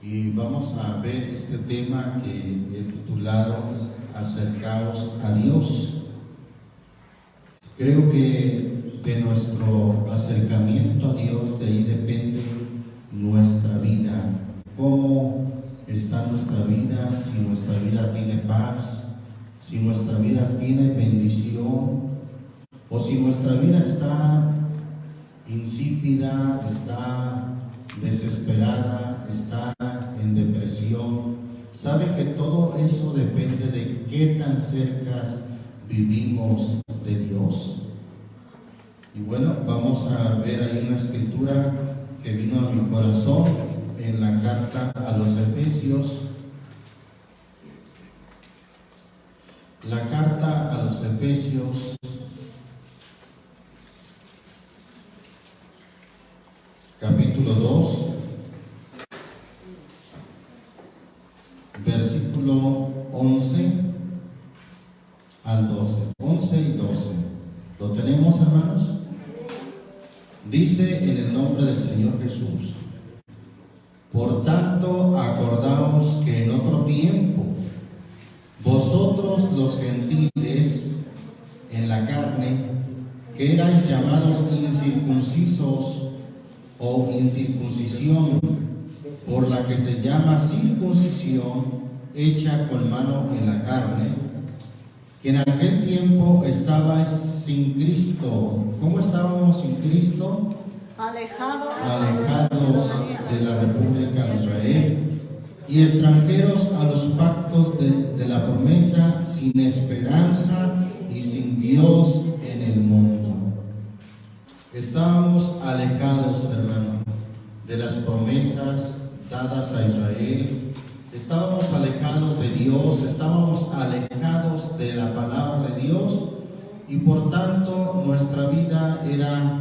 y vamos a ver este tema que he titulado Acercaos a Dios. Creo que de nuestro acercamiento a Dios, de ahí depende nuestra vida. ¿Cómo está nuestra vida? Si nuestra vida tiene paz, si nuestra vida tiene bendición, o si nuestra vida está insípida, está desesperada, está en depresión. Sabe que todo eso depende de qué tan cerca vivimos de Dios. Y bueno, vamos a ver ahí una escritura que vino a mi corazón en la carta a los Efesios. La carta a los Efesios, capítulo 2, versículo 11 al 12, 11 y 12. ¿Lo tenemos, hermanos? Dice en el nombre del Señor Jesús: por tanto, acordaos que en otro tiempo, vosotros los gentiles en la carne, que erais llamados incircuncisos o incircuncisión, por la que se llama circuncisión hecha con mano en la carne, que en aquel tiempo estabais sin Cristo. ¿Cómo estábamos sin Cristo? Alejados de la República de Israel y extranjeros a los pactos de la promesa, sin esperanza y sin Dios en el mundo. Estábamos alejados, hermano, de las promesas dadas a Israel. Estábamos alejados de Dios, estábamos alejados de la palabra de Dios, y por tanto nuestra vida era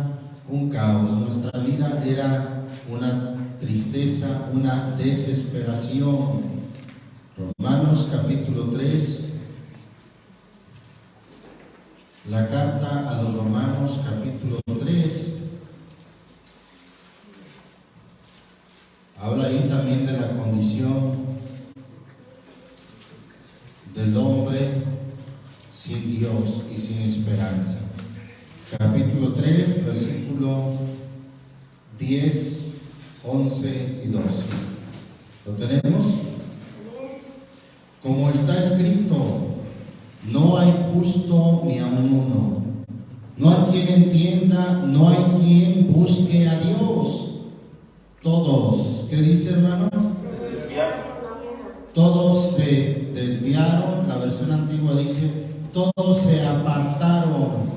un caos, nuestra vida era una tristeza, una desesperación. Romanos capítulo 3, la carta a los Romanos capítulo 3, habla ahí también de la condición del hombre sin Dios y sin esperanza. Capítulo 3, versículo 10, 11 y 12. ¿Lo tenemos? Como está escrito: no hay justo ni aun uno, no hay quien entienda, no hay quien busque a Dios. Todos, ¿qué dice, hermano? Se desviaron. Todos se desviaron. La versión antigua dice: todos se apartaron,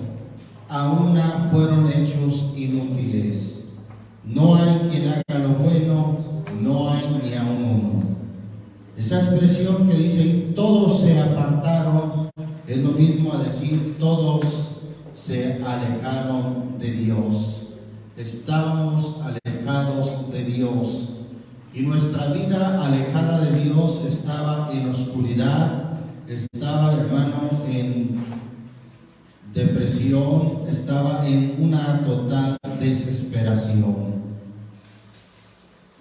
a una fueron hechos inútiles. No hay quien haga lo bueno, no hay ni aun uno. Esa expresión que dice todos se apartaron es lo mismo a decir todos se alejaron de Dios. Estábamos alejados de Dios, y nuestra vida alejada de Dios estaba en oscuridad, estaba, hermano, en depresión, estaba en una total desesperación.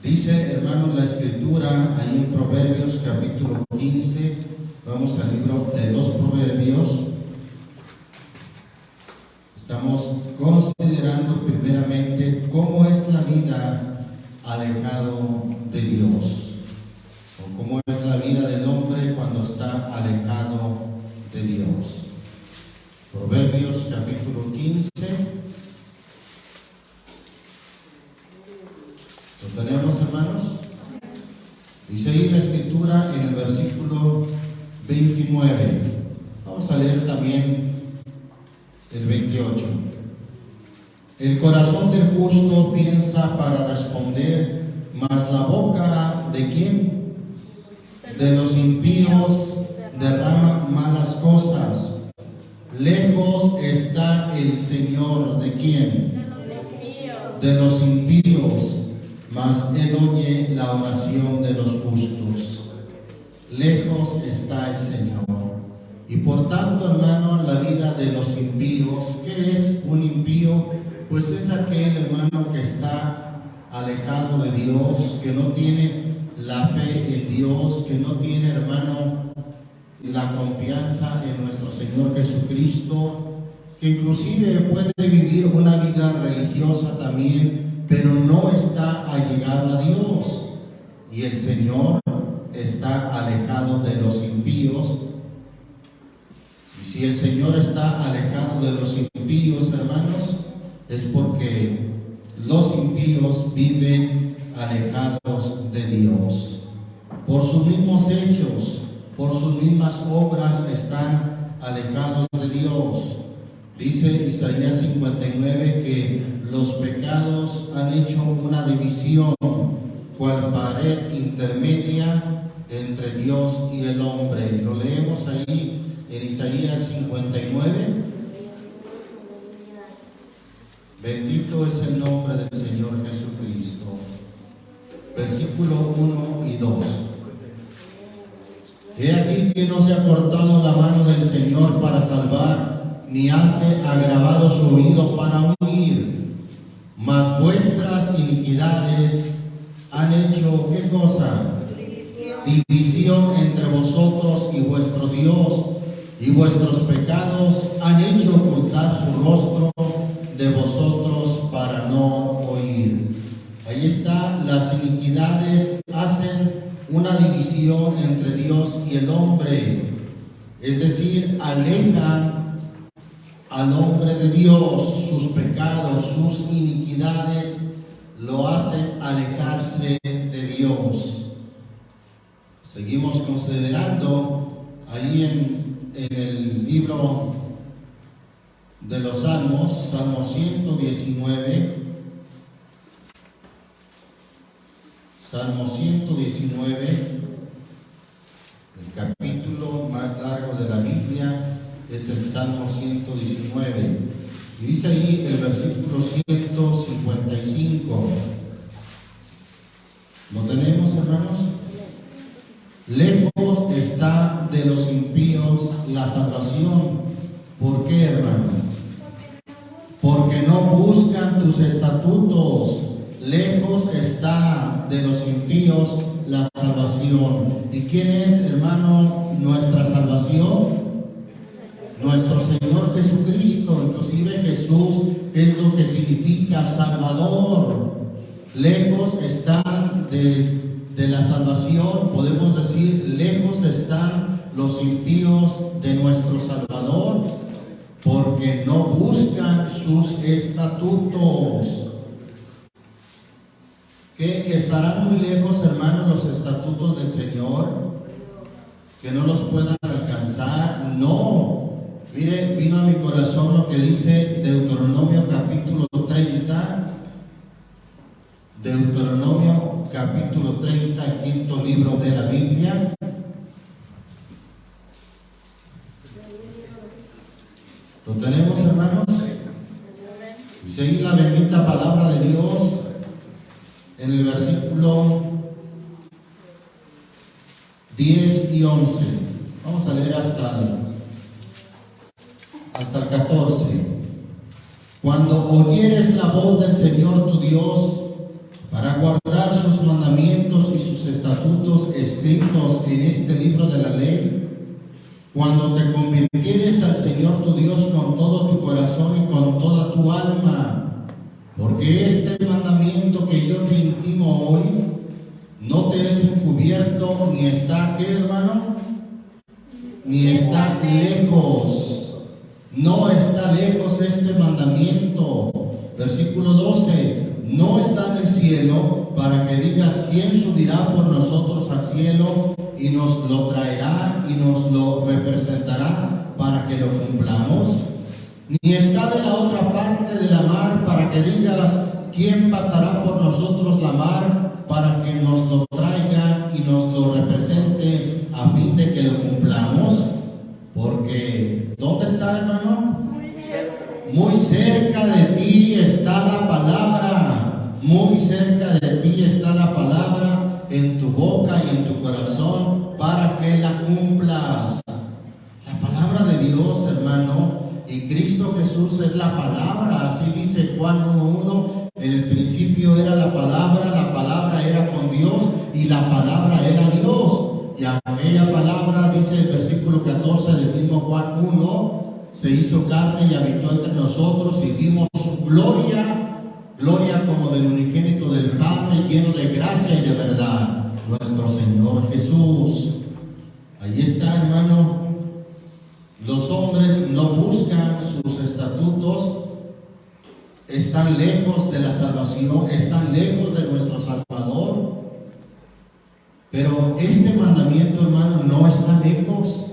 Dice, hermano, la escritura ahí en Proverbios capítulo 15, vamos al libro de los Proverbios. Estamos considerando primeramente cómo es la vida alejado de Dios, o cómo es la vida del hombre cuando está alejado de Dios. Proverbios capítulo 15. ¿Lo tenemos, hermanos? Dice ahí la escritura en el versículo 29. Vamos a leer también el 28. El corazón del justo piensa para responder, mas la boca ¿de quién? De los impíos derrama malas cosas. Lejos está el Señor ¿de quién? De los impíos, mas Él oye la oración de los justos. Lejos está el Señor. Y por tanto, hermano, la vida de los impíos, ¿qué es un impío? Pues es aquel, hermano, que está alejado de Dios, que no tiene la fe en Dios, que no tiene, hermano, la confianza en nuestro Señor Jesucristo, que inclusive puede vivir una vida religiosa también, pero no está allegado a Dios. Y el Señor está alejado de los impíos. Y si el Señor está alejado de los impíos, hermanos, es porque los impíos viven alejados de Dios. Por sus mismos hechos, por sus mismas obras están alejados de Dios. Dice Isaías 59 que los pecados han hecho una división, cual pared intermedia entre Dios y el hombre. Lo leemos ahí en Isaías 59. Bendito es el nombre del Señor Jesucristo. Versículo 1 y 2. He aquí que no se ha cortado la mano del Señor para salvar, ni hace agravado su oído para oír. Mas vuestras iniquidades han hecho, ¿qué cosa? División entre vosotros y vuestro Dios, y vuestros pecados han hecho ocultar su rostro de vosotros para no oír. Ahí está, las iniquidades hacen una división entre Dios y el hombre, es decir, alejan al hombre de Dios. Sus pecados, sus iniquidades lo hacen alejarse de Dios. Seguimos considerando ahí en el libro de los Salmos, Salmo 119. Salmo 119, el capítulo más largo de la Biblia es el Salmo 119. Y dice ahí el versículo 155. ¿Lo tenemos, hermanos? Lejos está de los impíos la salvación. ¿Por qué, hermano? Porque no buscan tus estatutos. Lejos está de los impíos la salvación. ¿Y quién es, hermano, nuestra salvación? Nuestro Señor Jesucristo. Inclusive Jesús es lo que significa Salvador. Lejos están de la salvación, podemos decir, lejos están los impíos de nuestro Salvador, porque no buscan sus estatutos. ¿Que estarán muy lejos, hermanos, los estatutos del Señor? ¿Que no los puedan alcanzar? No. Mire, vino a mi corazón lo que dice Deuteronomio capítulo 30. Deuteronomio capítulo 30, el quinto libro de la Biblia. ¿Lo tenemos, hermanos? Dice ahí la bendita palabra de Dios en el versículo 10 y 11. Vamos a leer hasta el 14. Cuando oyeres la voz del Señor tu Dios para guardar sus mandamientos y sus estatutos escritos en este libro de la ley, cuando te convirtieres al Señor tu Dios con todo tu corazón y con toda tu alma, porque este mandamiento que yo te intimo hoy no te es encubierto, ni está, ¿qué, hermano? Ni está lejos. No está lejos este mandamiento. Versículo 12. No está en el cielo para que digas quién subirá por nosotros al cielo y nos lo traerá y nos lo representará para que lo cumplamos. Ni está de la otra parte de la mar para que digas quién pasará por nosotros la mar para que nos lo traiga y nos lo represente a fin de que lo cumplamos. Porque, ¿dónde está, hermano? Muy cerca de ti está la palabra. Muy cerca de ti está la palabra en tu boca y en tu corazón para que la cumplas. La palabra de Dios, hermano, y Cristo Jesús es la palabra. Así dice Juan 1:1. En el principio era la palabra y la palabra era Dios. Y aquella palabra, dice el versículo 14 del mismo Juan 1, se hizo carne y habitó entre nosotros y vimos su gloria, gloria como del unigénito del Padre, lleno de gracia y de verdad, nuestro Señor Jesús. Ahí está, hermano. Los hombres no buscan sus estatutos, están lejos de la salvación, están lejos de nuestro Salvador. Pero este mandamiento, hermano, no está lejos.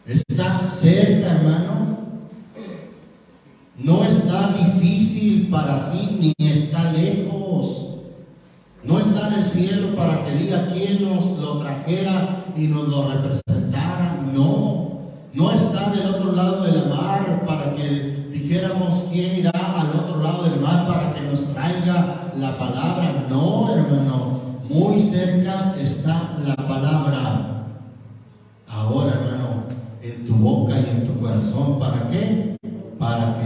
Está cerca, hermano. No está difícil para ti, ni está lejos. No está en el cielo para que diga quién nos lo trajera y nos lo representara. No está del otro lado de la mar para que dijéramos quién irá al otro lado del mar para que nos traiga la palabra. No, hermano, muy cerca está la palabra. Ahora, hermano, en tu boca y en tu corazón. ¿Para qué? Para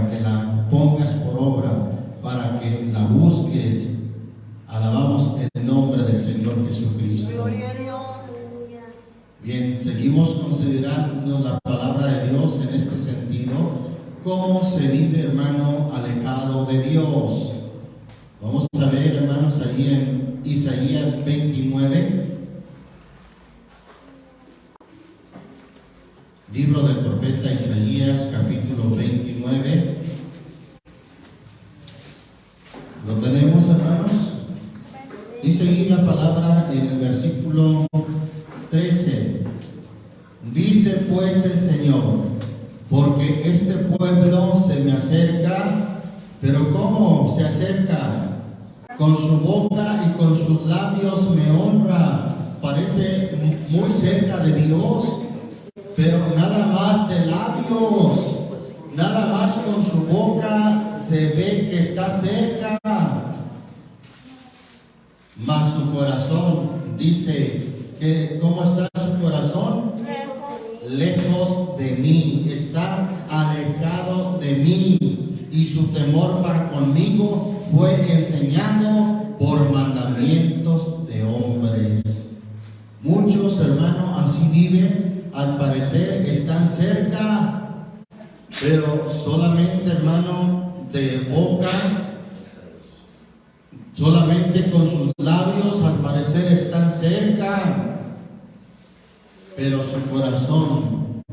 que la pongas por obra, para que la busques. Alabamos el nombre del Señor Jesucristo. Gloria a Dios. Bien, seguimos considerando la palabra de Dios en este sentido. ¿Cómo se vive, hermano, alejado de Dios? Vamos a ver, hermanos, ahí en Isaías 29. Libro del profeta Isaías, capítulo 29. ¿Lo tenemos, hermanos? Dice ahí la palabra en el versículo 13. Dice pues el Señor, porque este pueblo se me acerca, pero ¿cómo se acerca? Con su boca y con sus labios me honra. Parece muy cerca de Dios, pero nada más de labios, nada más con su boca se ve que está cerca. Mas su corazón, dice, que ¿cómo está su corazón? Lejos de mí, está alejado de mí, y su temor para conmigo fue enseñado por mandamientos de hombres. Muchos, hermanos, así viven, al parecer están cerca, pero solamente, hermano, de boca, solamente con sus labios, al parecer están cerca, pero su corazón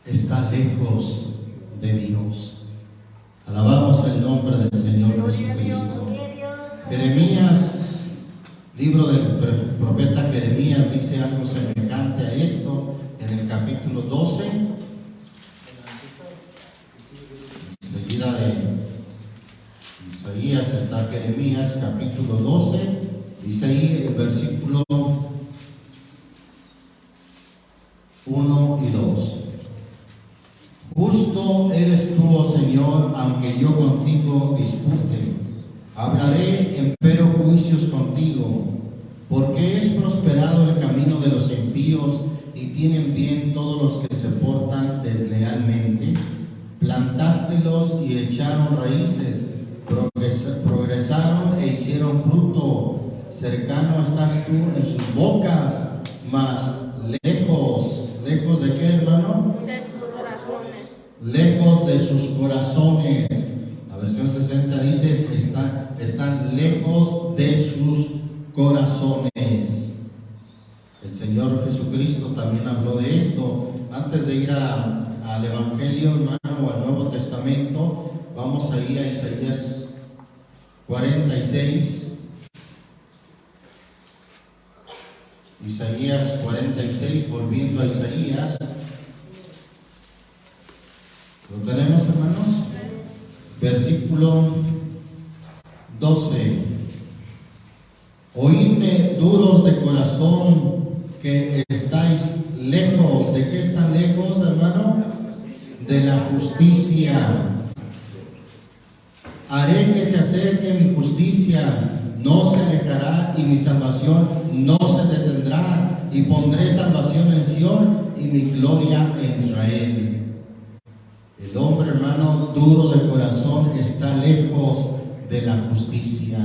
está lejos de Dios. Alabamos el nombre del Señor Jesucristo. Jeremías, libro del profeta Jeremías, dice algo semejante a esto en el capítulo 12. Enseguida de Isaías está Jeremías, capítulo 12. Dice ahí el versículo 1 y 2. Justo eres tú, oh Señor, aunque yo contigo dispute. Hablaré, empero, juicios contigo, porque es prosperado el camino de los impíos y tienen bien todos los que se portan deslealmente. Plantástelos y echaron raíces, progresaron e hicieron fruto. Cercano estás tú en sus bocas, mas lejos de qué, hermano? De sus corazones. Lejos de sus corazones. La versión 60 dice, están lejos de sus corazones. El Señor Jesucristo también habló de esto. Antes de ir al Evangelio, hermano, o al Nuevo Testamento, vamos a ir a Isaías 46. Isaías 46, volviendo a Isaías. ¿Lo tenemos, hermanos? Versículo 12. Oídme, duros de corazón, que estáis lejos. ¿De qué están lejos, hermano? De la justicia. Haré que se acerque mi justicia, no se alejará, y mi salvación no se detendrá, y pondré salvación en Sión y mi gloria en Israel. El hombre, hermano, duro de corazón está lejos de la justicia.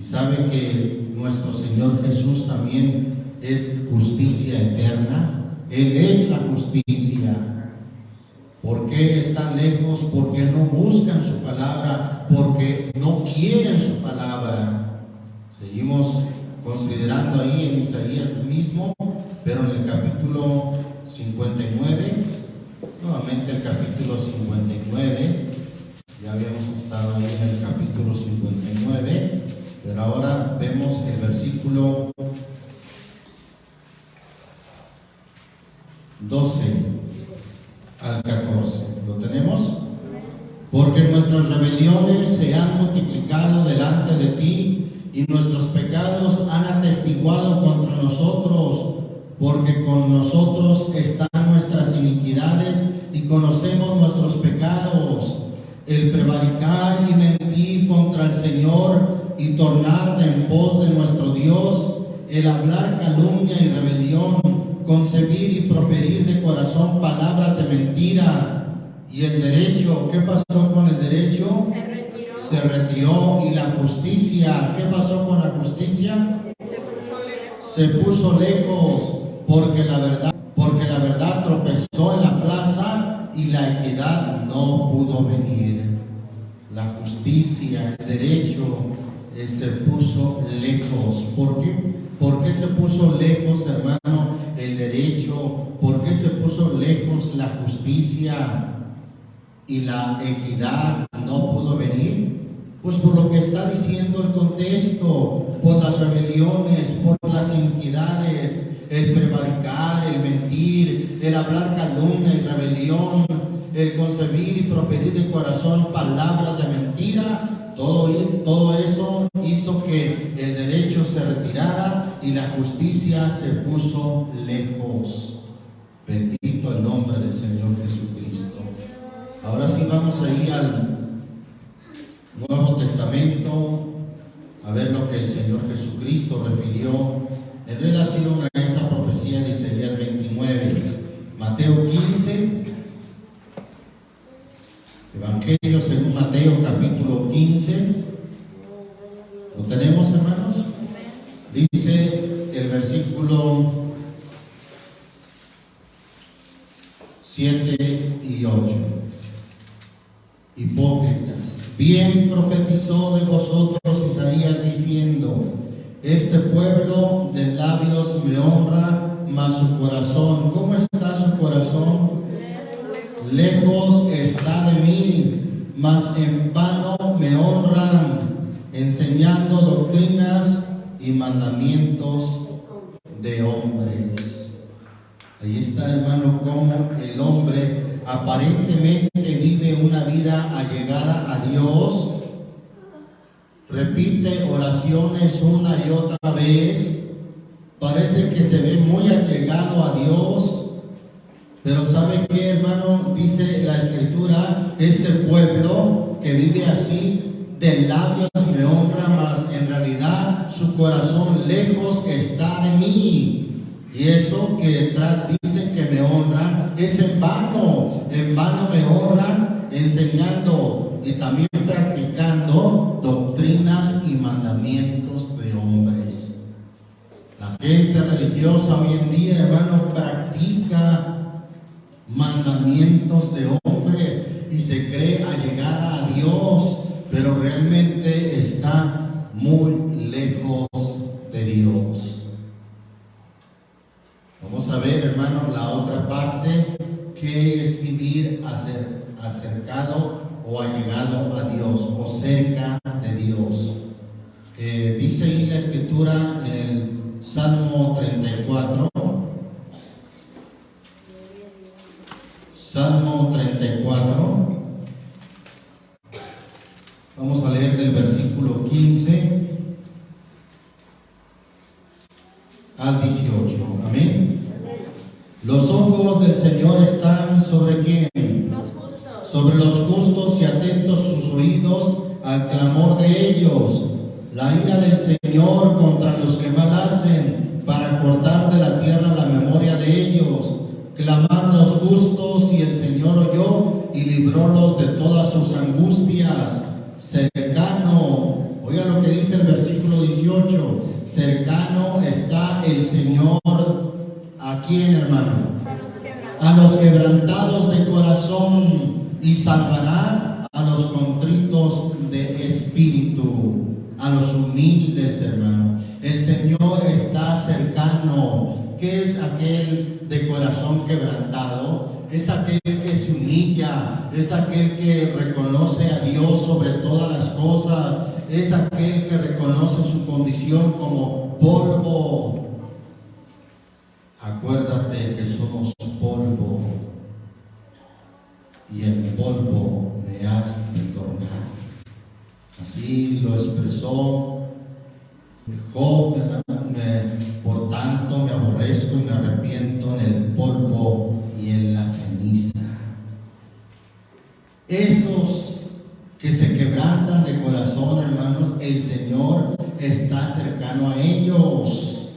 Y sabe que nuestro Señor Jesús también es justicia eterna. Él es la justicia. ¿Por qué están lejos? Porque no buscan su palabra, porque no quieren su palabra. Seguimos considerando ahí en Isaías mismo, pero en el capítulo 59, nuevamente el capítulo 59, ya habíamos estado ahí en el capítulo 59, pero ahora vemos el versículo 12 al 14. ¿Lo tenemos? Porque nuestras rebeliones se han multiplicado delante de ti y nuestros pecados han atestiguado contra nosotros, porque con nosotros están nuestras iniquidades y conocemos nuestros pecados. El prevaricar y mentir contra el Señor y tornar en pos de nuestro Dios, el hablar calumnia y rebelión, concebir y proferir de corazón palabras de mentira. Y el derecho, ¿qué pasó con el derecho? Se retiró. Y la justicia, ¿qué pasó con la justicia? Se puso lejos, porque la verdad tropezó en la plaza y la equidad no pudo venir. La justicia, el derecho se puso lejos. ¿Por qué? ¿Por qué se puso lejos, hermano, el derecho? ¿Por qué se puso lejos la justicia y la equidad no pudo venir? Pues por lo que está diciendo el contexto, por las rebeliones, por las iniquidades, el prevaricar, el mentir, el hablar calumnia y rebelión, el concebir y proferir de corazón palabras de mentira. Todo eso hizo que el derecho se retirara y la justicia se puso lejos. Bendito el nombre del Señor Jesucristo. Ahora sí vamos ahí al Nuevo Testamento a ver lo que el Señor Jesucristo refirió en relación a esa profecía de Isaías 29. Mateo 15, Evangelio según Mateo capítulo 15. ¿Lo tenemos, hermanos? Dice el versículo 7 y 8. Hipócritas, bien profetizó de vosotros Isaías diciendo: este pueblo de labios me honra, mas su corazón, ¿cómo está su corazón? Lejos está de mí, mas en vano me honran, enseñando doctrinas y mandamientos de hombres. Ahí está, hermano, cómo el hombre aparentemente vive una vida allegada a Dios, repite oraciones una y otra vez, parece que se ve muy allegado a Dios, pero ¿sabe qué, hermano? Dice la Escritura, este pueblo que vive así, de labios me honra, mas en realidad su corazón lejos está de mí. Y eso que dicen que me honran es en vano me honran, enseñando y también practicando doctrinas y mandamientos de hombres. La gente religiosa hoy en día, hermano, practica mandamientos de hombres y se cree allegada a Dios, pero realmente está muy lejos de Dios. Vamos a ver, hermano, la otra parte, que es vivir acercado o allegado a Dios, o cerca de Dios. Dice ahí la Escritura en el Salmo 34, Salmo 34, vamos a leer del versículo 15 al 18, amén. Los ojos del Señor están ¿sobre quién? Los justos. Sobre los justos, y atentos sus oídos al clamor de ellos. La ira del Señor contra los que mal hacen, para cortar de la tierra la memoria de ellos. Clamaron los justos, y el Señor oyó y librólos de todas sus angustias. Cercano, Oiga lo que dice el versículo 18. Cercano está el Señor. ¿A quién, hermano? A los quebrantados de corazón, y salvará a los contritos de espíritu, a los humildes, hermano. El Señor está cercano. ¿Qué es aquel de corazón quebrantado? Es aquel que se humilla, es aquel que reconoce a Dios sobre todas las cosas, es aquel que reconoce su condición como polvo. Acuérdate que somos polvo, y en polvo me has de tornar. Así lo expresó Job. Por tanto me aborrezco y me arrepiento en el polvo y en la ceniza. Esos que se quebrantan de corazón, hermanos, el Señor está cercano a ellos.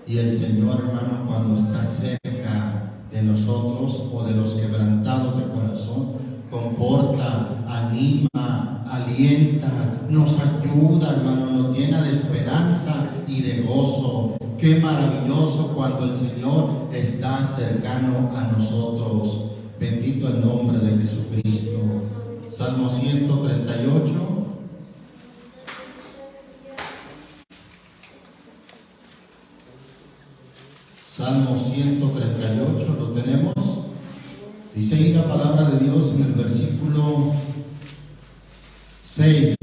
Y el Señor, hermano, cuando está cerca de nosotros o de los quebrantados de corazón, conforta, anima, alienta, nos ayuda, hermano, nos llena de esperanza y de gozo. Qué maravilloso cuando el Señor está cercano a nosotros. Bendito el nombre de Jesucristo. Salmo 138. Salmo 138, ¿lo tenemos? Dice ahí la palabra de Dios en el versículo 6.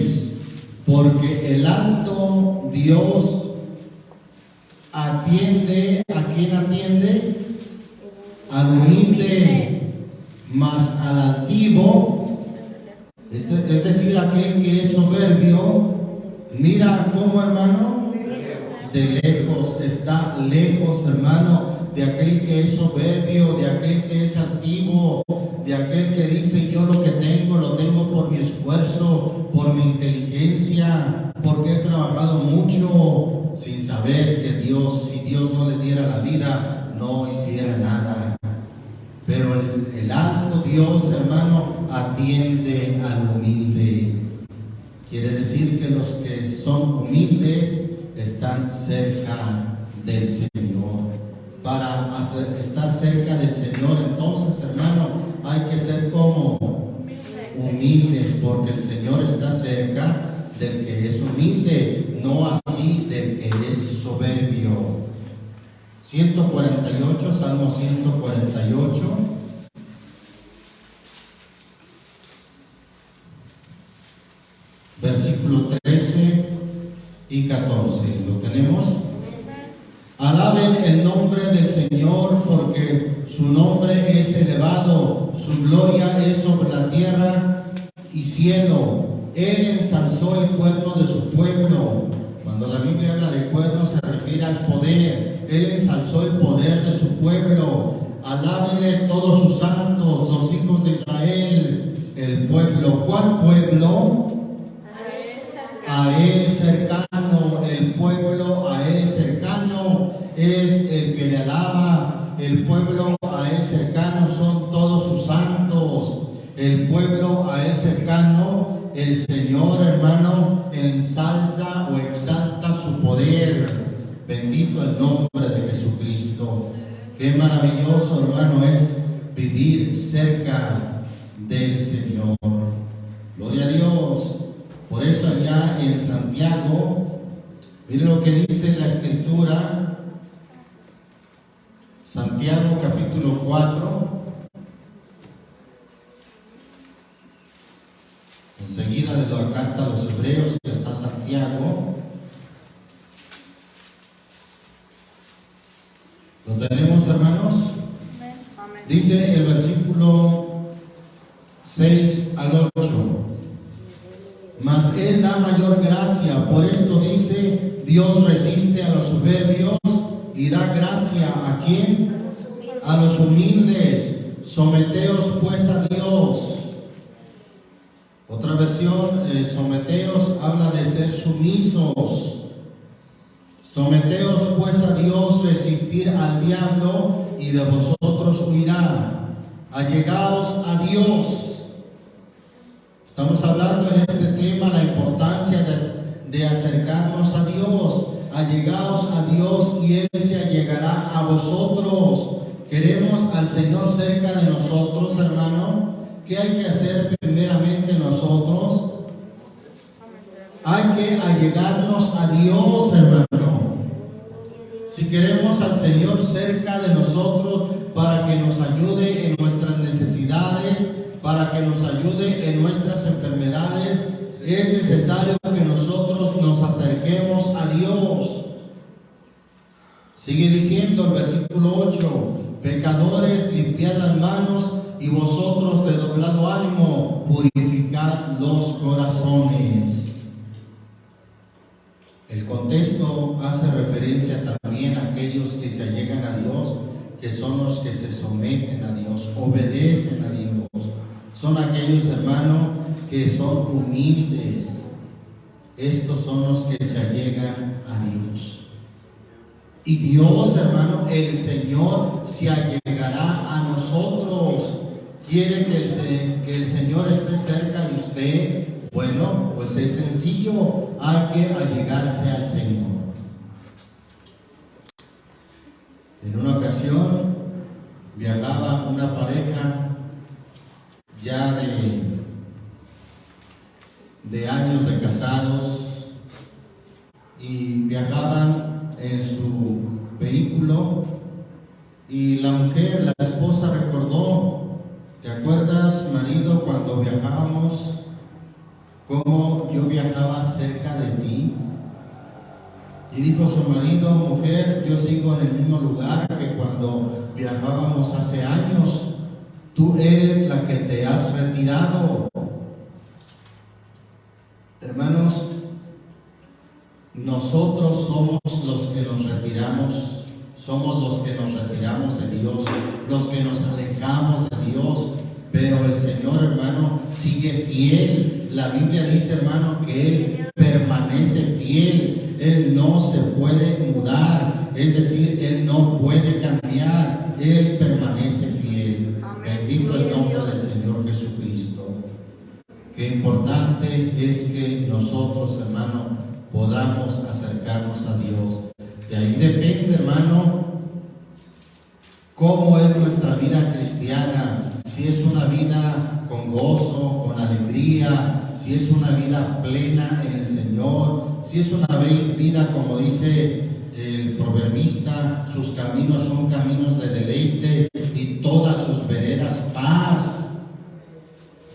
Porque el alto Dios atiende, ¿a quién atiende? Al humilde, mas al altivo, es decir, aquel que es soberbio, mira cómo, hermano, de lejos, está lejos, hermano, de aquel que es soberbio, de aquel que es altivo, de aquel que dice: yo lo que tengo, lo tengo por mi esfuerzo, por mi inteligencia, porque he trabajado mucho, sin saber que Dios, si Dios no le diera la vida, no hiciera nada. Pero el alto Dios, hermano, atiende al humilde. Quiere decir que los que son humildes están cerca del Señor. Para estar cerca del Señor, entonces, hermano, hay que ser como humildes, porque el Señor está cerca del que es humilde, no así del que es soberbio. 148, Salmo 148. Versículo 13 y 14. ¿Lo tenemos? Alaben el nombre del Señor, porque su nombre es elevado, su gloria es sobre la tierra y cielo. Él ensalzó el cuerno de su pueblo. Cuando la Biblia habla de cuerno se refiere al poder. Él ensalzó el poder de su pueblo. Alábenle todos sus santos, los hijos de Israel, el pueblo. ¿Cuál pueblo? A él cercano, el pueblo a él cercano es el que le alaba. El pueblo a él cercano son todos sus santos. El pueblo a él cercano, el Señor, hermano, ensalza o exalta su poder. Bendito el nombre de Jesucristo. Qué maravilloso, hermano, es vivir cerca del Señor. Gloria a Dios. Por eso allá en Santiago, miren lo que dice la Escritura. Santiago capítulo 4. Enseguida de la carta a los Hebreos está Santiago. ¿Lo tenemos, hermanos? Dice el versículo 6 al 8. Mas Él da mayor gracia. Por esto dice: Dios resiste a los soberbios y da gracia ¿a quién? A los humildes. Someteos pues a Dios. Otra versión, someteos, habla de ser sumisos. Someteos pues a Dios, resistir al diablo y de vosotros huirá. Allegaos a Dios. Estamos hablando en este tema la importancia de acercarnos a Dios. Allegaos a Dios y Él se allegará a vosotros. Queremos al Señor cerca de nosotros, hermano. ¿Qué hay que hacer primeramente nosotros? Hay que allegarnos a Dios, hermano. Si queremos al Señor cerca de nosotros para que nos ayude en nuestras necesidades, para que nos ayude en nuestras enfermedades, es necesario que nosotros nos acerquemos a Dios. Sigue diciendo el versículo 8: pecadores, limpiad las manos, y vosotros de doblado ánimo, purificad los corazones. El contexto hace referencia también a aquellos que se allegan a Dios, que son los que se someten a Dios, obedecen a Dios. Son aquellos, hermanos, que son humildes. Estos son los que se allegan a Dios. Y Dios, hermano, el Señor se allegará a nosotros. ¿Quiere que el Señor esté cerca de usted? Bueno, pues es sencillo, hay que allegarse al Señor. En una ocasión viajaba una pareja ya de años de casados, y viajaban en su vehículo, y la mujer, la esposa, recordó: ¿te acuerdas, marido, cuando viajábamos, cómo yo viajaba cerca de ti? Y dijo su marido: mujer, yo sigo en el mismo lugar que cuando viajábamos hace años. Tú eres la que te has retirado. Hermanos, nosotros somos los que nos retiramos, somos los que nos retiramos de Dios, los que nos alejamos de Dios, pero el Señor, hermano, sigue fiel. La Biblia dice, hermano, que Él permanece fiel. Él no se puede mudar, es decir, Él no puede cambiar, Él permanece fiel. Bendito el nombre del Señor Jesucristo. Qué importante es que nosotros, hermano, podamos acercarnos a Dios. De ahí depende, hermano, cómo es nuestra vida cristiana. Si es una vida con gozo, con alegría, si es una vida plena en el Señor, si es una vida, como dice el proverbista, sus caminos son caminos de deleite y todas sus veredas paz.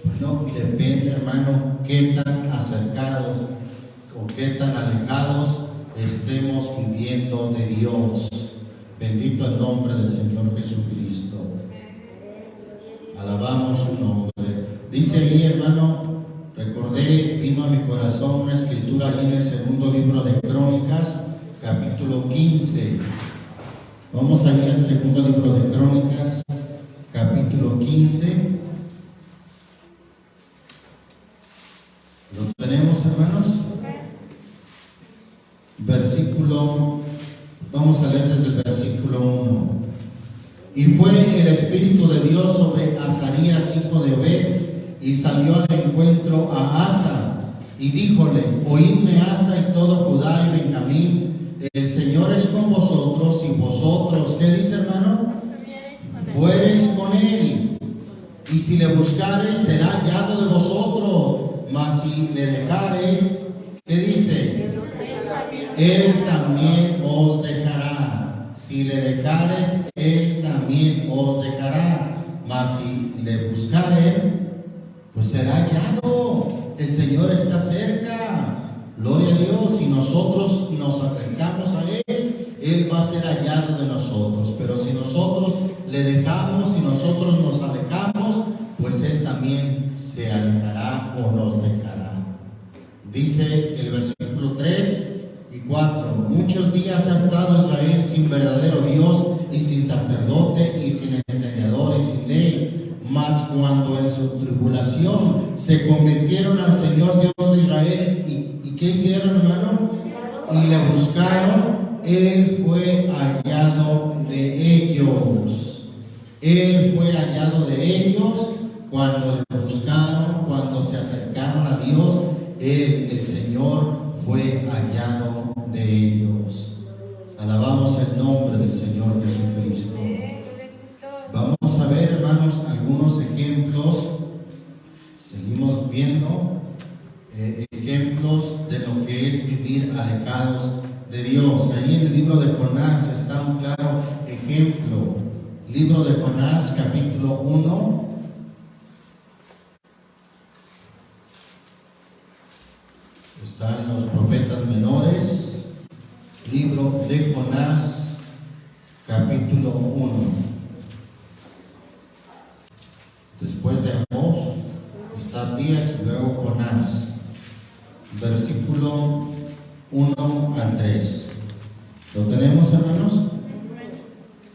Bueno, depende, hermano, qué tan acercados o qué tan alejados estemos viviendo de Dios. Bendito el nombre del Señor Jesucristo. Alabamos su nombre. Dice ahí, hermano, recordé, vino a mi corazón una escritura allí en el segundo libro de Crónicas, capítulo 15. Vamos a ir al segundo libro de Crónicas, capítulo 15. ¿Lo tenemos, hermanos? Vamos a leer desde el versículo 1. Y fue el Espíritu de Dios sobre Azarías, hijo de Obed, y salió al encuentro a Asa, y díjole: oídme, Asa y todo Judá y Benjamín, el Señor es con vosotros, y vosotros, ¿qué dice, hermano? Fuereis con él, y si le buscareis será hallado de vosotros, mas si le dejareis, ¿qué dice? Él también os dejará. Si le dejareis, Él también os dejará. Mas si le buscareis, pues será hallado. El Señor está cerca. Gloria a Dios. Si nosotros nos acercamos a Él, Él va a ser hallado de nosotros. Pero si nosotros le dejamos, si nosotros nos alejamos, pues Él también se alejará o nos dejará. Dice el versículo 3 y 4: muchos días ha estado Israel sin verdadero Dios y sin sacerdote y sin enseñador y sin ley. Mas cuando en su tribulación se convirtieron al Señor Dios de Israel, ¿y qué hicieron, hermano? Y le buscaron, Él fue hallado de ellos. Él fue hallado de ellos cuando le buscaron, cuando se acercaron el Señor fue hallado de ellos. Alabamos el nombre del Señor Jesucristo. Vamos a ver, hermanos, algunos ejemplos. Seguimos viendo ejemplos de lo que es vivir alejados de Dios. Ahí en el libro de Jonás está un claro ejemplo. Libro de Jonás, capítulo 1. Están los profetas menores. Libro de Jonás, capítulo 1. Después de Amós está Abdías y luego Jonás. Versículo 1 al 3. ¿Lo tenemos, hermanos?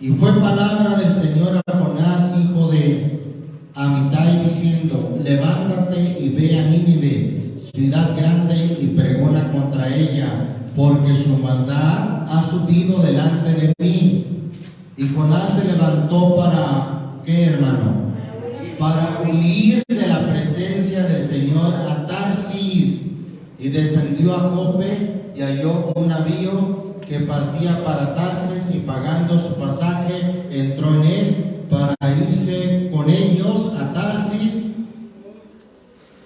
Y fue palabra del Señor a Jonás, hijo de Amitai, diciendo: levántate y ve a Nínive, ciudad grande, y pregona contra ella, porque su maldad ha subido delante de mí. Y Jonás se levantó para, ¿qué, hermano? Para huir de la presencia del Señor a Tarsis, y descendió a Jope y halló un navío que partía para Tarsis, y pagando su pasaje entró en él para irse con ellos a Tarsis.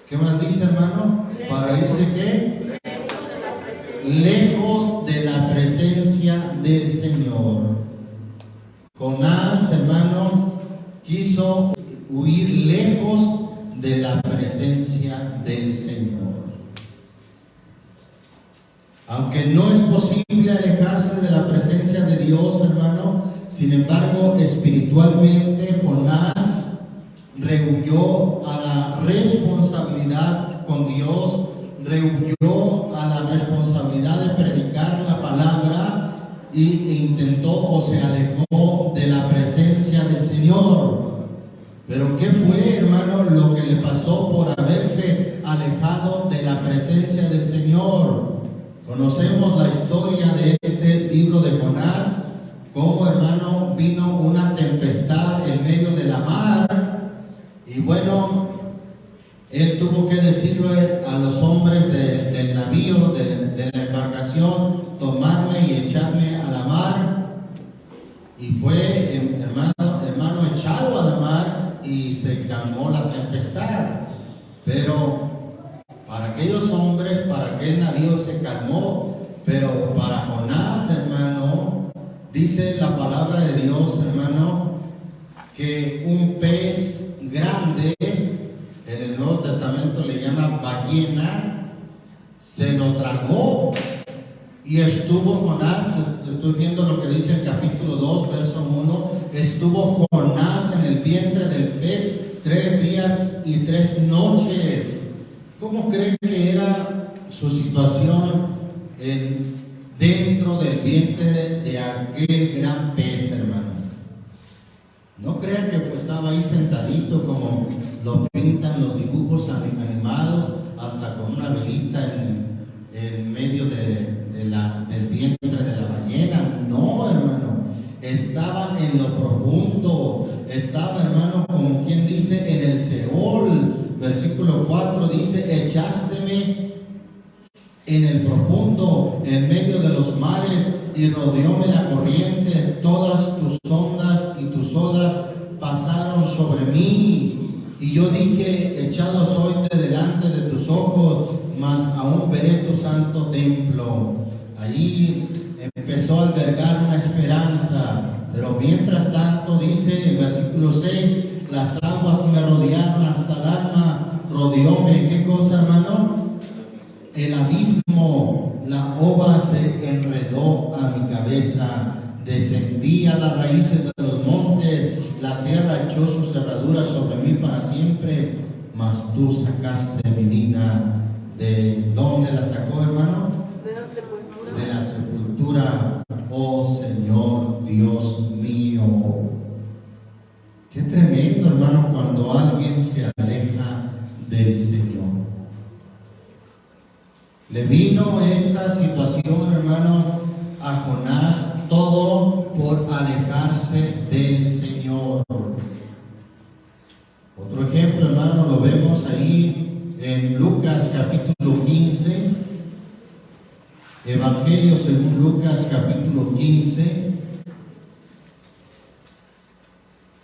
¿Qué más dice, hermano? Para irse, ¿qué? Lejos de la presencia del Señor. Jonás, hermano, quiso huir lejos de la presencia del Señor. Aunque no es posible alejarse de la presencia de Dios, hermano, sin embargo, espiritualmente Jonás rehuyó a la responsabilidad con Dios, rehuyó a la responsabilidad de predicar la palabra e intentó o se alejó de la presencia del Señor. Pero ¿qué fue, hermano, lo que le pasó por haberse alejado de la presencia del Señor? Conocemos la historia de este libro de Jonás, cómo, hermano, vino una tempestad en medio de la mar, y bueno, él tuvo que decirle a los hombres del navío, de la embarcación: tomadme y echadme a la mar. Y fue, hermano, echado a la mar y se calmó la tempestad. Pero para aquellos hombres, para aquel navío se calmó, pero para Jonás, hermano, dice la palabra de Dios, hermano, que un pez grande, en el Nuevo Testamento le llama ballena, se lo tragó, y estuvo Jonás, estoy viendo lo que dice el capítulo 2, verso 1, estuvo Jonás en el vientre del pez 3 días y 3 noches. ¿Cómo creen que era su situación dentro del vientre de aquel gran pez, hermano? No crean que estaba ahí sentadito como lo pintan los dibujos animados, hasta con una velita en medio del vientre de la ballena. No, hermano, estaba en lo profundo, estaba, hermano, como quien dice, en el Seol. Versículo 4 dice: echásteme en el profundo, en medio de los mares, y rodeóme la corriente, todas tus ondas y tus olas pasaron sobre mí. Y yo dije: echado soy de delante de tus ojos, mas aún veré tu santo templo. Allí empezó a albergar una esperanza, pero mientras tanto, dice el versículo 6, las aguas me rodearon hasta el alma, rodeóme, ¿qué cosa, hermano? El abismo, la ova se enredó a mi cabeza, descendí a las raíces de los montes, la tierra echó su cerradura sobre mí para siempre, mas tú sacaste mi vida. ¿De dónde la sacó, hermano? De la sepultura. De la sepultura, oh Señor Dios mío. Qué tremendo, hermano, cuando alguien se aleja del Señor. Le vino esta situación, hermano, a Jonás, todo por alejarse del Señor. Otro ejemplo, hermano, lo vemos ahí en Lucas capítulo 15. Evangelio según Lucas capítulo 15.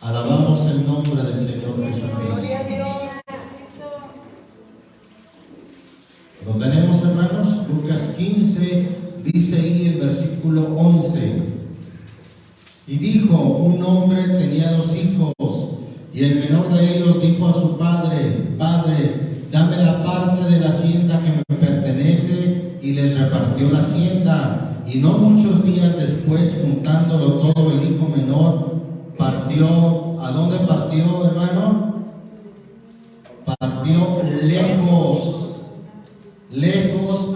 Alabamos el nombre del Señor Jesucristo. ¿Lo tenemos, hermanos? Lucas 15, dice ahí el versículo 11. Y dijo, un hombre tenía 2 hijos, y el menor de ellos dijo a su padre, Padre, dame la parte de la hacienda que me pertenece, y les repartió la hacienda. Y no muchos días después, juntándolo todo, el hijo menor partió. ¿A dónde partió, hermano? Partió lejos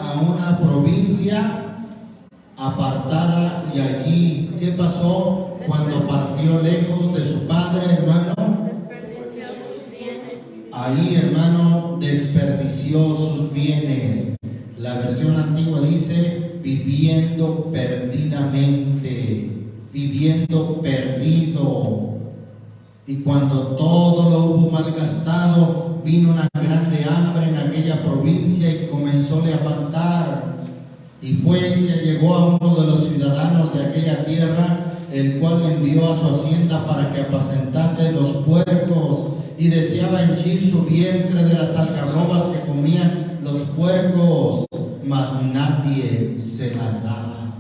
a una provincia apartada. Y allí, ¿qué pasó cuando partió lejos de su padre, hermano? Ahí, hermano, desperdició sus bienes. La versión antigua dice, viviendo perdidamente, viviendo perdido. Y cuando todo lo hubo malgastado, vino una grande hambre en aquella provincia y comenzóle a faltar. Y fue y se llegó a uno de los ciudadanos de aquella tierra, el cual envió a su hacienda para que apacentase los puercos, y deseaba henchir su vientre de las algarrobas que comían los puercos, mas nadie se las daba.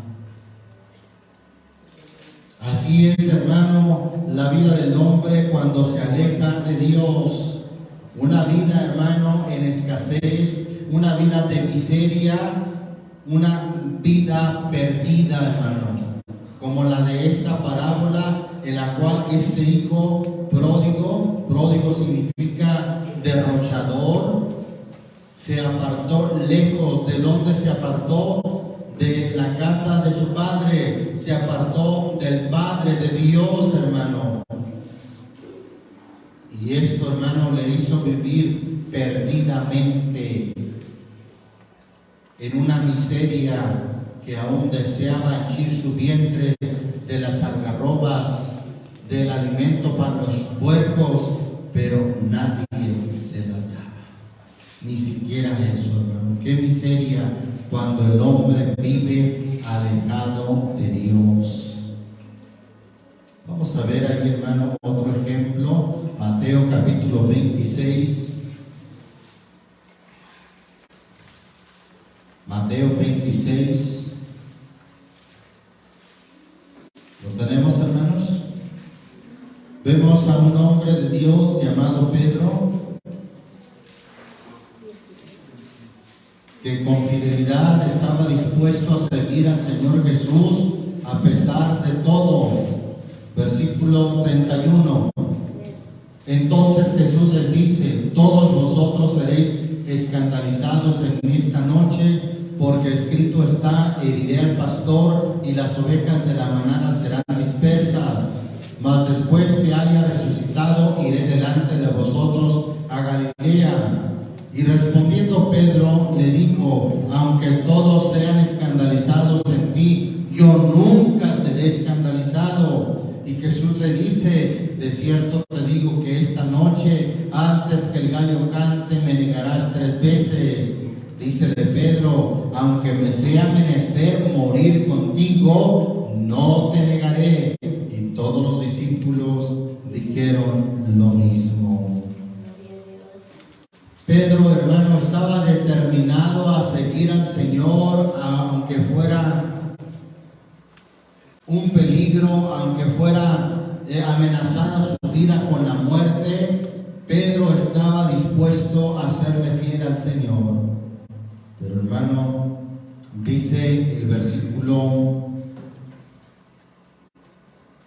Así es, hermano, la vida del hombre cuando se aleja de Dios. Una vida, hermano, en escasez, una vida de miseria, una vida perdida, hermano, como la de esta parábola, en la cual este hijo pródigo significa derrochador, se apartó lejos. ¿De dónde se apartó? De la casa de su padre, se apartó del Padre, de Dios, hermano. Y esto, hermano, le hizo vivir perdidamente en una miseria que aún deseaba henchir su vientre de las algarrobas, del alimento para los puercos, pero nadie se las daba. Ni siquiera eso, hermano. Qué miseria cuando el hombre vive alejado de Dios. Vamos a ver ahí, hermano, otro ejemplo. Mateo capítulo 26. Mateo 26. ¿Lo tenemos, hermanos? Vemos a un hombre de Dios llamado Pedro, que con fidelidad estaba dispuesto a seguir al Señor Jesús a pesar de todo. Versículo 31. Entonces Jesús les dice, todos vosotros seréis escandalizados en esta noche, porque escrito está, heriré al pastor y las ovejas de la manada serán dispersas. Mas después que haya resucitado, iré delante de vosotros a Galilea. Y respondiendo Pedro le dijo, aunque todos sean escandalizados en ti, yo nunca seré escandalizado. Y Jesús le dice, de cierto te digo que esta noche, antes que el gallo cante, me negarás 3 veces. Dícele Pedro, aunque me sea menester morir contigo, no te negaré. Y todos los discípulos dijeron lo mismo. Pedro, hermano, estaba determinado a seguir al Señor, aunque fuera un peligro, aunque fuera amenazada su vida con la muerte. Pedro estaba dispuesto a serle fiel al Señor. Pero, hermano, dice el versículo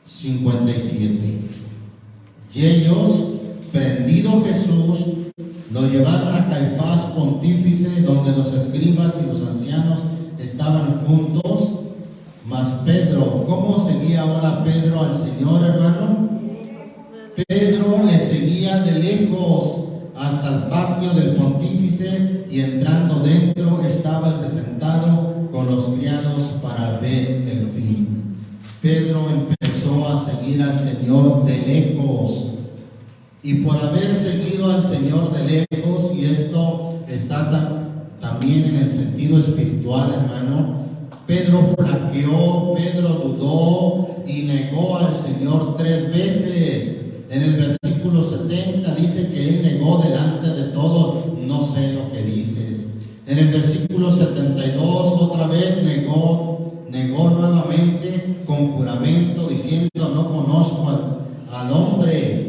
57. Y ellos, prendido Jesús, lo llevaron a Caifás pontífice, donde los escribas y los ancianos estaban juntos. Mas Pedro, ¿cómo seguía ahora Pedro al Señor, hermano? Pedro le seguía de lejos hasta el patio del pontífice, y entrando dentro estaba sentado con los criados para ver el fin. Pedro empezó a seguir al Señor de lejos, y por haber seguido al Señor de lejos, y esto está también en el sentido espiritual, hermano, Pedro flaqueó, Pedro dudó y negó al Señor 3 veces. En el versículo 70 dice que él negó delante de todos: no sé lo que dices. En el versículo 72 otra vez negó nuevamente con juramento, diciendo: no conozco al hombre.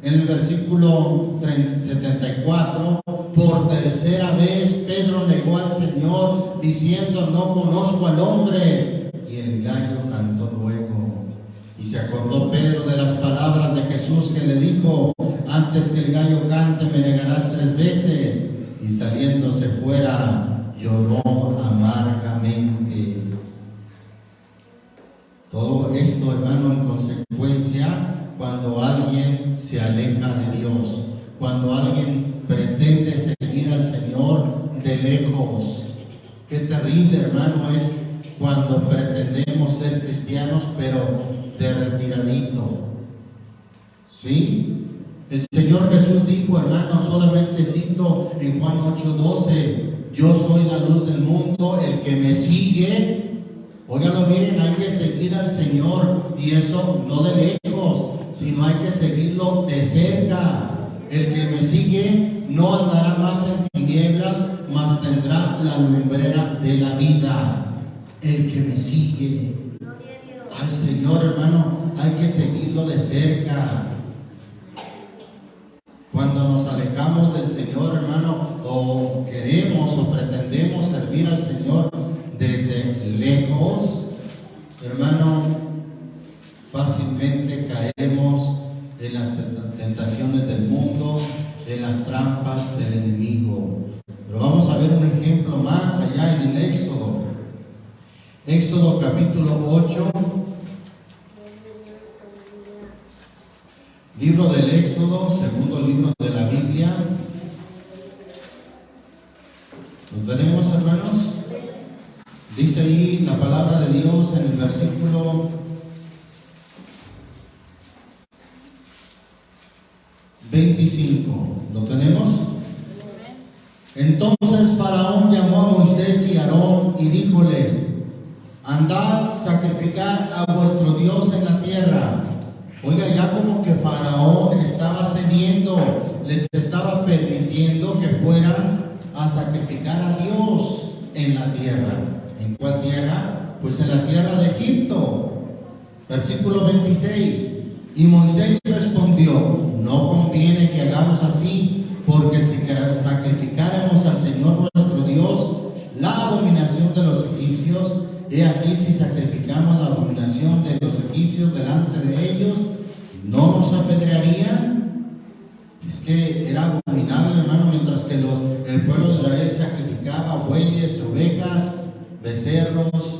En el versículo 74, por tercera vez Pedro negó al Señor, diciendo: no conozco al hombre. Y el gallo cantó luego. Y se acordó Pedro de las palabras de Jesús, que le dijo: antes que el gallo cante me negarás 3 veces. Y saliéndose fuera, lloró amargamente. Todo esto, hermano, en consecuencia, cuando alguien se aleja de Dios, cuando alguien pretende seguir al Señor de lejos. Qué terrible, hermano, es cuando pretendemos ser cristianos, pero de retiradito. ¿Sí? El Señor Jesús dijo, hermano, solamente cito en Juan 8:12: yo soy la luz del mundo, el que me sigue. Óigalo bien, hay que seguir al Señor, y eso no de lejos, sino hay que seguirlo de cerca. El que me sigue no andará más en tinieblas, mas tendrá la lumbrera de la vida. El que me sigue al Señor, hermano, hay que seguirlo de cerca. Cuando nos alejamos del Señor, hermano, o queremos o pretendemos servir al Señor desde lejos, hermano, fácilmente caemos en las tentaciones del mundo, en las trampas del enemigo. Pero vamos a ver un ejemplo más allá en el Éxodo. Éxodo capítulo 8. Libro del Éxodo, segundo libro de la Biblia. ¿Lo tenemos, hermanos? Dice ahí la palabra de Dios en el versículo 25. ¿Lo tenemos? Entonces Faraón llamó a Moisés y Aarón y díjoles: andad, sacrificad a vuestro Dios en la tierra. Oiga, ya como que Faraón estaba cediendo, les estaba permitiendo que fueran a sacrificar a Dios en la tierra. ¿En cuál tierra? Pues en la tierra de Egipto. Versículo 26. Y Moisés respondió: no conviene que hagamos así, porque si sacrificáramos al Señor nuestro Dios la abominación de los egipcios, he aquí, si sacrificamos la abominación de los egipcios delante de ellos, ¿no nos apedrearían? Es que era abominable, hermano, mientras que el pueblo de Israel sacrificaba bueyes, ovejas, becerros,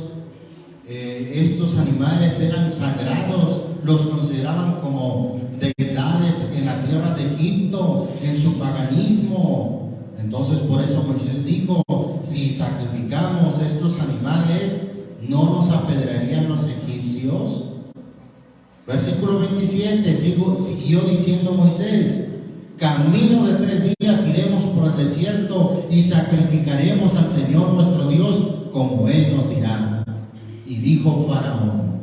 estos animales eran sagrados, los consideraban como deidades en la tierra de Egipto, en su paganismo. Entonces, por eso Moisés dijo: si sacrificamos estos animales, ¿no nos apedrearían los egipcios? Versículo 27, siguió diciendo Moisés: camino de 3 días iremos por el desierto y sacrificaremos al Señor nuestro Dios como Él nos dirá. Y dijo Faraón: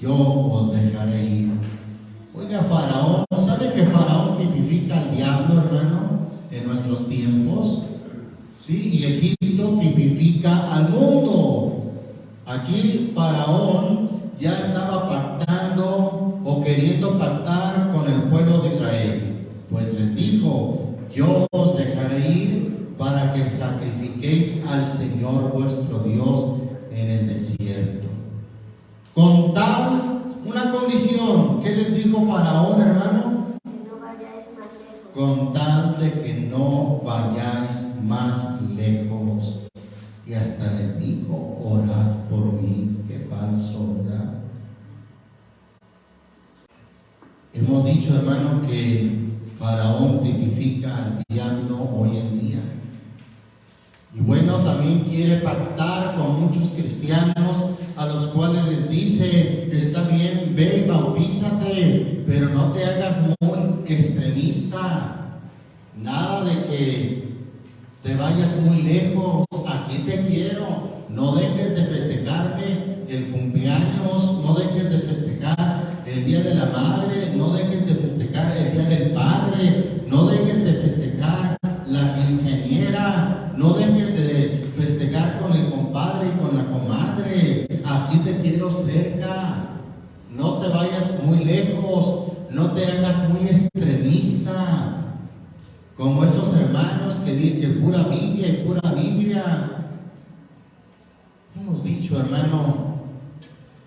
yo os dejaré ir. Oiga, Faraón, ¿sabe que Faraón tipifica al diablo, hermano, en nuestros tiempos? ¿Sí? Y Egipto tipifica al mundo. Aquí Faraón ya estaba pactando o queriendo pactar con el pueblo de Israel. Pues les dijo: yo os dejaré ir para que sacrifiquéis al Señor vuestro Dios en el desierto. Con tal, una condición. ¿Qué les dijo Faraón, hermano? Que no vayáis más lejos. Con tal de que no vayáis más lejos. Y hasta les dijo: orad por mí. Qué falso, ¿verdad? Hemos dicho, hermano, que Faraón tipifica al diablo hoy en día. Y bueno, también quiere pactar con muchos cristianos, a los cuales les dice: está bien, ve y bautízate, pero no te hagas muy extremista. Nada de que te vayas muy lejos, aquí te quiero, No dejes de festejarme el cumpleaños, no dejes de festejar el Día de la Madre, no dejes de festejar el Día del Padre, no dejes de festejar la quinceañera, no dejes de festejar con el compadre y con la comadre. Aquí te quiero cerca. No te vayas muy lejos, no te hagas muy extremista, como esos hermanos que dicen que pura Biblia y pura Biblia. Hemos dicho, hermano,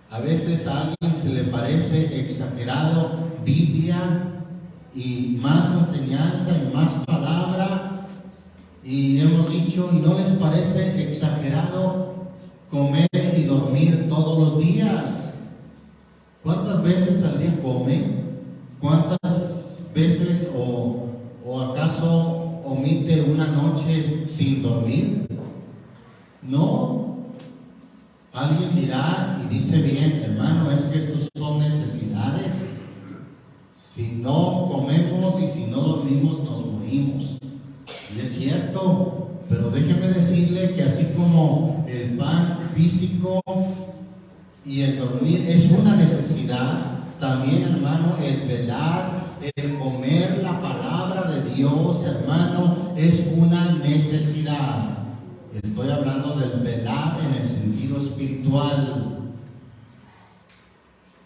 a veces a alguien se le parece exagerado Biblia y más enseñanza y más palabra, y hemos dicho, y no les parece exagerado comer y dormir todos los días. ¿Cuántas veces al día come? ¿Cuántas veces o acaso omite una noche sin dormir? No. Alguien dirá y dice bien, hermano, es que estos son necesidades. Si no comemos y si no dormimos, nos morimos. Y es cierto, pero déjeme decirle que así como el pan físico y el dormir es una necesidad, también, hermano, el velar, el comer la palabra de Dios, hermano, es una necesidad. Estoy hablando del velar en el sentido espiritual.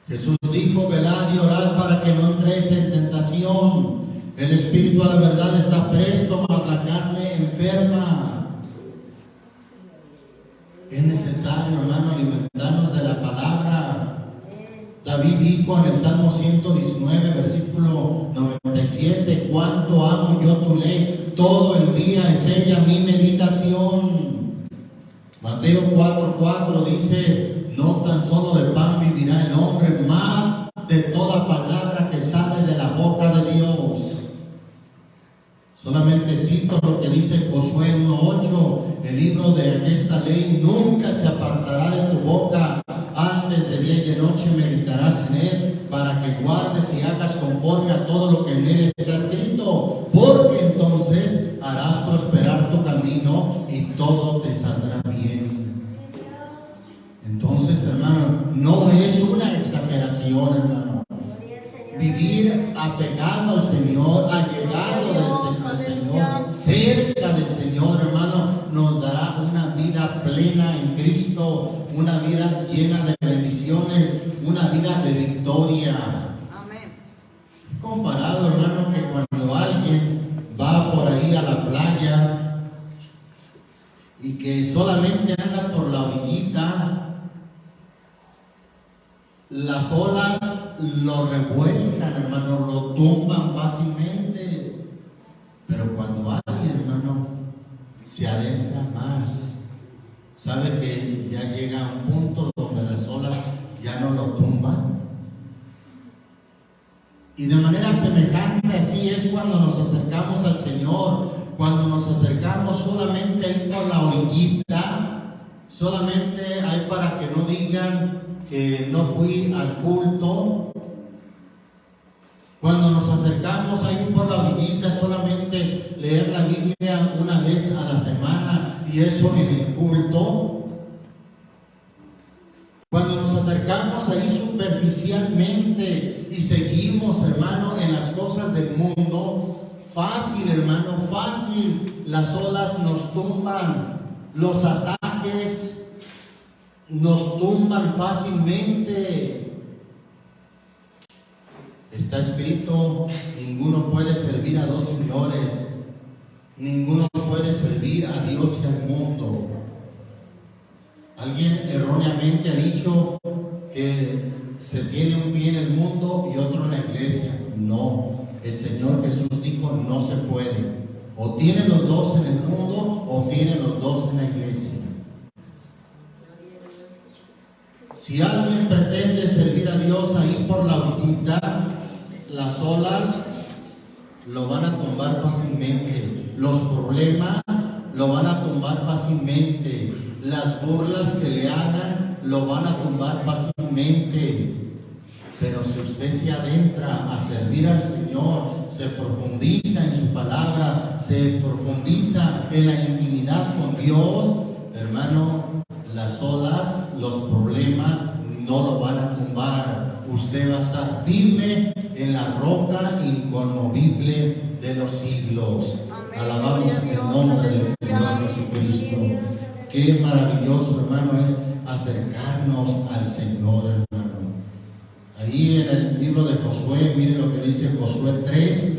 Jesús dijo, velad y orad para que no entréis en tentación. El espíritu a la verdad está presto, mas la carne enferma. Es necesario, hermano, alimentarnos de la palabra. David dijo en el Salmo 119, versículo 97, cuánto amo yo tu ley, todo el día es ella mi meditación. Mateo 4:4 dice, no tan solo de pan vivirá el hombre, más de toda palabra que sale de la boca de Dios. Solamente cito lo que dice Josué 1:8, el libro de esta ley nunca se apartará de tu boca, antes de día y de noche meditarás en él, para que guardes y hagas conforme a todo lo que en él está escrito, porque entonces harás prosperar tu camino y todo te saldrá bien. Entonces, hermano, no es una exageración, hermano. Vivir apegado al Señor, allegado del Señor, cerca del Señor, hermano, nos dará una vida plena en Cristo, una vida llena de bendiciones, una vida de victoria. Amén. Comparado, hermano, que cuando alguien va por ahí a la playa y que solamente anda por la orillita, las olas lo revuelcan, hermano, lo tumban fácilmente. Pero cuando alguien, hermano, se adentra más, sabe que ya llega a un punto donde las olas ya no lo tumban. Y de manera semejante así es cuando nos acercamos al Señor, cuando nos acercamos solamente ahí por la orillita, solamente ahí para que no digan que no fui al culto. Cuando nos acercamos ahí por la orillita, solamente leer la Biblia una vez a la semana, y eso en el culto. Cuando nos acercamos ahí superficialmente y seguimos, hermano, en las cosas del mundo, fácil, hermano, fácil, las olas nos tumban, los ataques nos tumban fácilmente. Está escrito, ninguno puede servir a dos señores, ninguno puede servir a Dios y al mundo. Alguien erróneamente ha dicho que se tiene un pie en el mundo y otro en la iglesia. No, el Señor Jesús dijo, no se puede. O tiene los dos en el mundo o tiene los dos en la iglesia. Si alguien pretende servir a Dios ahí por la orillita, las olas lo van a tumbar fácilmente, los problemas lo van a tumbar fácilmente, las burlas que le hagan lo van a tumbar fácilmente. Pero si usted se adentra a servir al Señor, se profundiza en su palabra, se profundiza en la intimidad con Dios, hermano, los problemas no lo van a tumbar. Usted va a estar firme en la roca inconmovible de los siglos. Alabamos el nombre del Señor Jesucristo. Qué maravilloso, hermano, es acercarnos al Señor, hermano. Ahí en el libro de Josué, mire lo que dice Josué 3,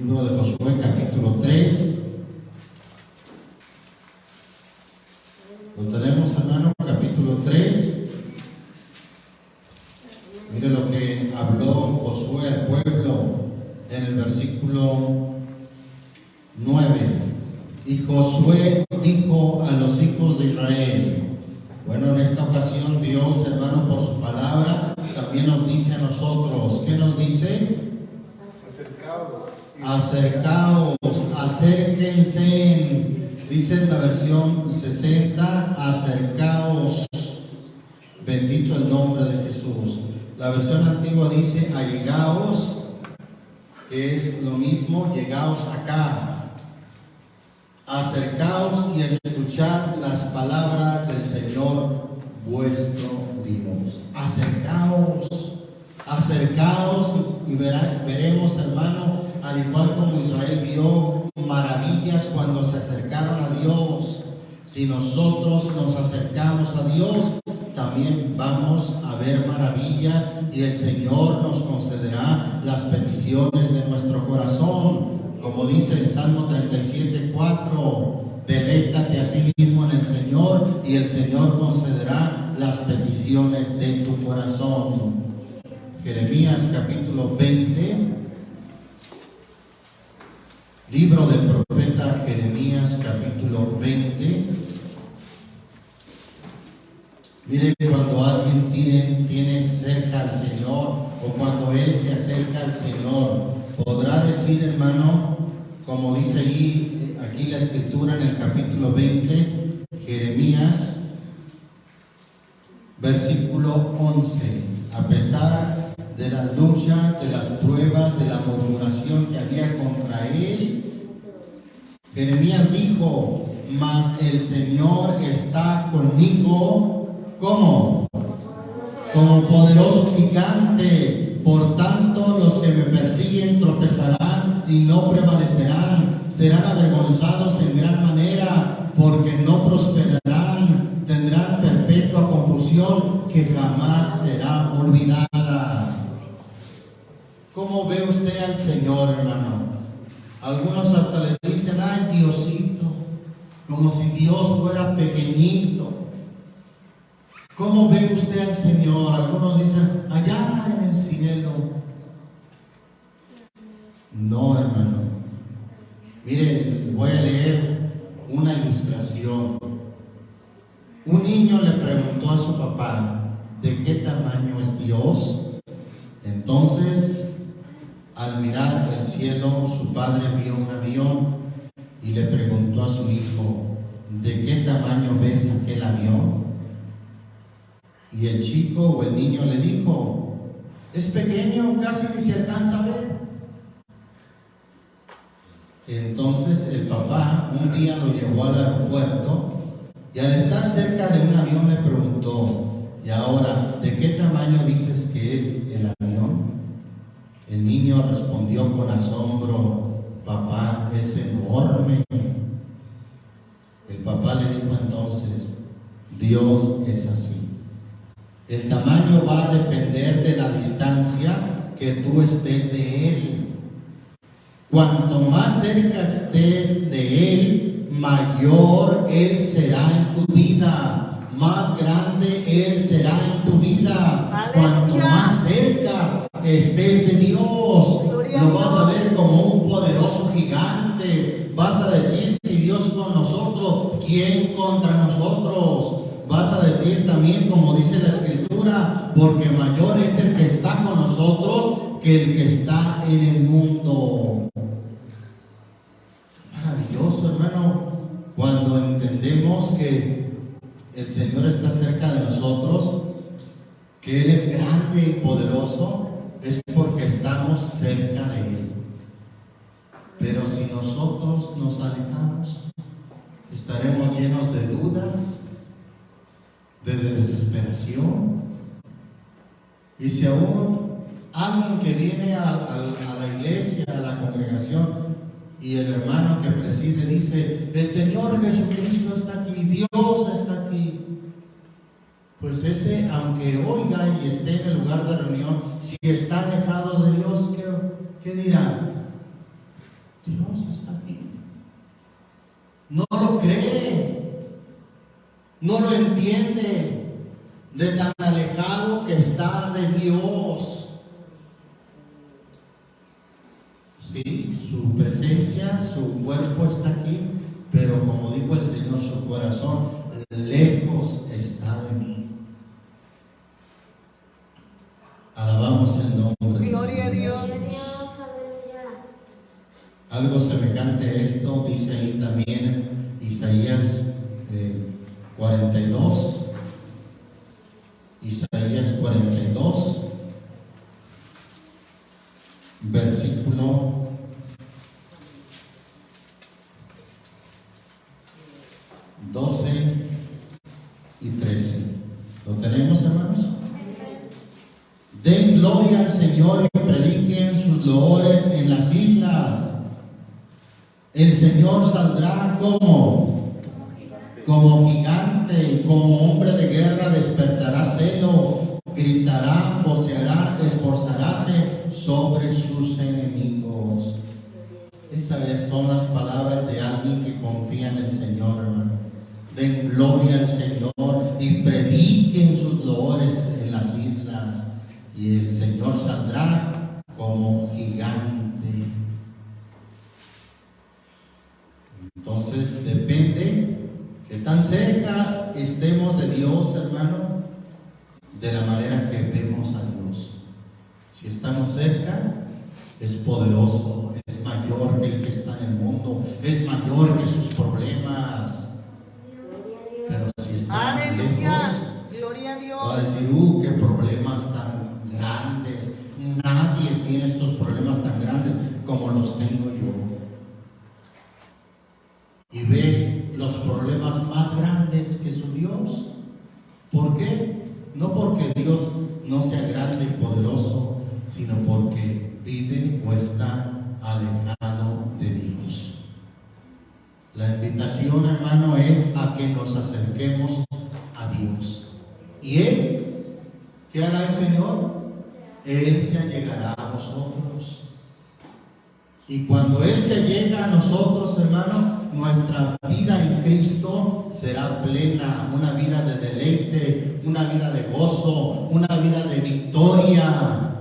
libro de Josué capítulo 3. Lo tenemos, hermano, capítulo 3. Mire lo que habló Josué al pueblo en el versículo 9. Y Josué dijo a los hijos de Israel. Bueno, en esta ocasión Dios, hermano, por su palabra, también nos dice a nosotros. ¿Qué nos dice? Acercaos, acérquense. Dice en la versión 60, acercaos. Bendito el nombre de Jesús. La versión antigua dice, allegaos, que es lo mismo, llegaos acá. Acercaos y escuchad las palabras del Señor vuestro Dios. Acercaos y veremos, hermano, al igual como Israel vio maravillas cuando se acercaron a Dios. Si nosotros nos acercamos a Dios, también vamos a ver maravilla y el Señor nos concederá las peticiones de nuestro corazón. Como dice el Salmo 37:4, deleítate a sí mismo en el Señor y el Señor concederá las peticiones de tu corazón. Jeremías capítulo 20, libro del profeta Jeremías capítulo 20. Mire, cuando alguien tiene cerca al Señor o cuando Él se acerca al Señor, podrá decir, hermano, como dice aquí la escritura en el capítulo 20, Jeremías, versículo 11, a pesar de las luchas, de las pruebas, de la murmuración que había contra él, Jeremías dijo, mas el Señor está conmigo, ¿cómo? Como poderoso gigante. Por tanto, los que me persiguen tropezarán y no prevalecerán, serán avergonzados en gran manera, porque no prosperarán, tendrán perpetua confusión que jamás será olvidada. ¿Cómo ve usted al Señor, hermano? Algunos hasta le dicen, ay, Diosito, como si Dios fuera pequeñito. ¿Cómo ve usted al Señor? Algunos dicen, allá en el cielo. No, hermano. Mire, voy a leer una ilustración. Un niño le preguntó a su papá, ¿de qué tamaño es Dios? Entonces, al mirar el cielo, su padre vio un avión y le preguntó a su hijo, ¿de qué tamaño ves aquel avión? Y el chico o el niño le dijo, es pequeño, casi ni se alcanza a ver. Entonces el papá un día lo llevó al aeropuerto y al estar cerca de un avión le preguntó, y ahora, ¿de qué tamaño dices que es el avión? El niño respondió con asombro, papá, es enorme. El papá le dijo entonces, Dios es así. El tamaño va a depender de la distancia que tú estés de Él. Cuanto más cerca estés de Él, mayor Él será en tu vida, más grande Él será en tu vida. ¡Aleluya! Cuanto más cerca estés de Dios, lo vas a ver como un poderoso gigante. Vas a decir, si Dios con nosotros, ¿quién contra nosotros? Vas a decir también, como dice la Escritura, porque mayor es el que está con nosotros que el que está en el mundo. Maravilloso, hermano, cuando entendemos que el Señor está cerca de nosotros, que Él es grande y poderoso, es porque estamos cerca de Él. Pero si nosotros nos alejamos, estaremos llenos de dudas, de desesperación. Y si aún alguien que viene a la iglesia, a la congregación, y el hermano que preside dice, el Señor Jesucristo está aquí, Dios está aquí, pues ese, aunque oiga y esté en el lugar de reunión, si está alejado de Dios, ¿qué dirá? Dios está aquí. No lo cree, no lo entiende, de tan alejado que está de Dios. Sí, su presencia, su cuerpo está aquí, pero como dijo el Señor, su corazón lejos está de mí. Alabamos el nombre de Gloria a Dios. Algo semejante a esto dice ahí también en Isaías 42. Isaías 42, versículo 12 y 13. ¿Lo tenemos, hermanos? Den gloria al Señor y prediquen sus loores en las islas. El Señor saldrá como gigante y como hombre de guerra despertará celo, gritará, voceará, esforzaráse sobre sus enemigos. Esas son las palabras de alguien que confía en el Señor, hermano. Den gloria al Señor y prediquen sus loores en las islas. Y el Señor saldrá como gigante. Entonces depende que tan cerca estemos de Dios, hermano, de la manera que vemos a Dios. Si estamos cerca, es poderoso, es mayor que el que está en el mundo, es mayor que sus problemas. Pero si está Aleluya. lejos, Gloria a Dios. va a decir, qué problemas tan grandes. Nadie tiene estos problemas tan grandes como los tengo yo. Y ve los problemas más grandes que su Dios. ¿Por qué? No porque Dios no sea grande y poderoso, sino porque vive o está alejado de Dios. La invitación, hermano, es a que nos acerquemos a Dios. ¿Y Él? ¿Qué hará el Señor? Él se allegará a nosotros. Y cuando Él se llega a nosotros, hermano, nuestra vida en Cristo será plena, una vida de deleite, una vida de gozo, una vida de victoria,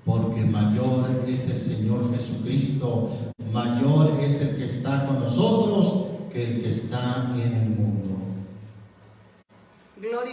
porque mayor es el Señor Jesucristo, mayor es el que está con nosotros que el que está en el mundo. Gloria a Dios.